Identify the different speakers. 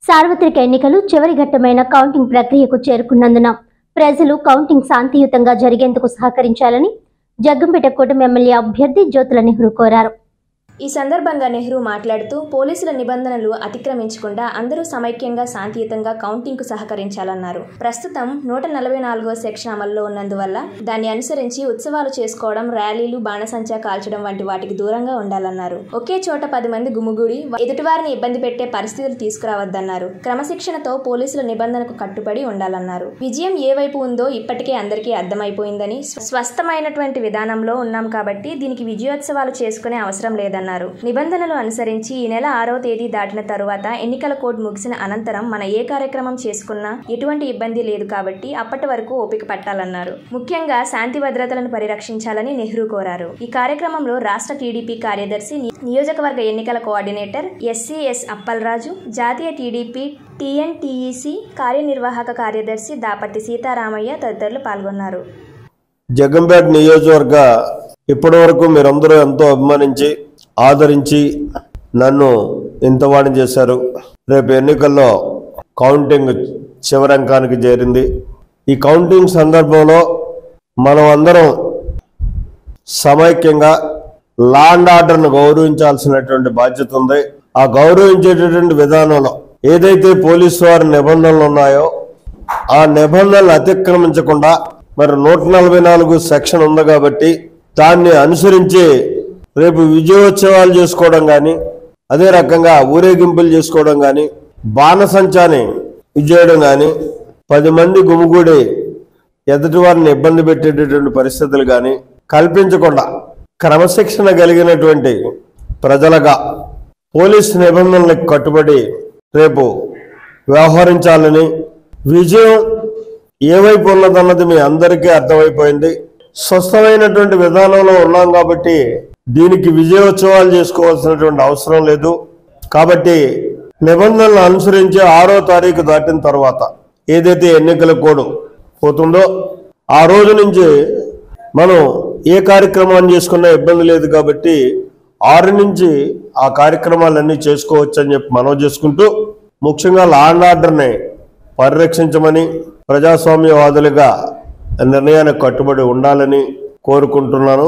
Speaker 1: సార్వత్రిక ఎన్నికలు చివరి ఘట్టమైన కౌంటింగ్ ప్రక్రియకు చేరుకున్నందున ప్రజలు కౌంటింగ్ శాంతియుతంగా జరిగేందుకు సహకరించాలని జగ్గంపేట కూటమి ఎమ్మెల్యే అభ్యర్థి జ్యోతుల నెహ్రూ కోరారు.
Speaker 2: ఈ సందర్భంగా నెహ్రూ మాట్లాడుతూ పోలీసుల నిబంధనలు అతిక్రమించకుండా అందరూ సమైక్యంగా శాంతియుతంగా కౌంటింగ్కు సహకరించాలన్నారు. ప్రస్తుతం 144వ సెక్షన్ అమల్లో ఉన్నందువల్ల దాన్ని అనుసరించి ఉత్సవాలు చేసుకోవడం, ర్యాలీలు, బాణసంచా కాల్చడం వంటి వాటికి దూరంగా ఉండాలన్నారు. ఒకే చోట 10 మంది గుమిగూడి ఎదుటివారిని ఇబ్బంది పెట్టే పరిస్థితులు తీసుకురావద్దన్నారు. క్రమశిక్షణతో పోలీసుల నిబంధనకు కట్టుబడి ఉండాలన్నారు. విజయం ఏ వైపు ఉందో ఇప్పటికే అందరికీ అర్థమైపోయిందని, స్వస్థమైనటువంటి విధానంలో ఉన్నాం కాబట్టి దీనికి విజయోత్సవాలు చేసుకునే అవసరం లేదన్నారు. నిబంధనలు అనుసరించి ఈ నెల 6వ తేదీ దాటిన తరువాత ఎన్నికల కోడ్ ముగిసిన అనంతరం మన ఏ కార్యక్రమం చేసుకున్నా ఎటువంటి ఇబ్బంది లేదు కాబట్టి అప్పటి వరకు ఓపిక పట్టాలన్నారు. ముఖ్యంగా శాంతి భద్రతలను పరిరక్షించాలని నెహ్రూ కోరారు. ఈ కార్యక్రమంలో రాష్ట్ర టీడీపీ కార్యదర్శి, నియోజకవర్గ ఎన్నికల కోఆర్డినేటర్ ఎస్సీఎస్ అప్పలరాజు, జాతీయ టీడీపీ టీఎన్టీఈసీ కార్యనిర్వాహక కార్యదర్శి దాపర్తి సీతారామయ్య తదితరులు పాల్గొన్నారు.
Speaker 3: జగ్గంపేట నియోజకవర్గ ఇప్పటి వరకు మీరందరూ ఎంతో అభిమానించి ఆదరించి నన్ను ఇంతవాణి చేశారు. రేపు ఎన్నికల్లో కౌంటింగ్ చివరంకానికి చేరింది. ఈ కౌంటింగ్ సందర్భంలో మనం అందరం సమైక్యంగా లా అండ్ ఆర్డర్ను గౌరవించాల్సినటువంటి బాధ్యత ఉంది. ఆ గౌరవించేటటువంటి విధానంలో ఏదైతే పోలీసు వారి నిబంధనలు ఉన్నాయో ఆ నిబంధనలు అతిక్రమించకుండా, మరి 144 సెక్షన్ ఉంది కాబట్టి దాన్ని అనుసరించి రేపు విజయోత్సవాలు చేసుకోవడం కానీ, అదే రకంగా ఊరేగింపులు చేసుకోవడం కానీ, బాణసంచాని చేయడం కానీ, 10 మంది గుమిగూడి ఎదుటి వారిని ఇబ్బంది పెట్టేటటువంటి పరిస్థితులు కానీ కల్పించకుండా క్రమశిక్షణ కలిగినటువంటి ప్రజలుగా పోలీస్ నిబంధనలకు కట్టుబడి రేపు వ్యవహరించాలని, విజయం ఏ వైపు ఉన్నదన్నది మీ అందరికీ అర్థమైపోయింది. స్వస్థమైనటువంటి విధానంలో ఉన్నాం కాబట్టి దీనికి విజయోత్సవాలు చేసుకోవాల్సినటువంటి అవసరం లేదు. కాబట్టి నిబంధనలు అనుసరించి 6వ తారీఖు దాటిన తర్వాత ఏదైతే ఎన్నికల కోడ్ పోతుందో ఆ రోజు నుంచి మనం ఏ కార్యక్రమాన్ని చేసుకున్నా ఇబ్బంది లేదు కాబట్టి 6 నుంచి ఆ కార్యక్రమాలన్నీ చేసుకోవచ్చు అని చెప్పి మనవి చేసుకుంటూ, ముఖ్యంగా లా అండ్ ఆర్డర్ని పరిరక్షించమని, ప్రజాస్వామ్యవాదులుగా నిర్ణయానికి కట్టుబడి ఉండాలని కోరుకుంటున్నాను.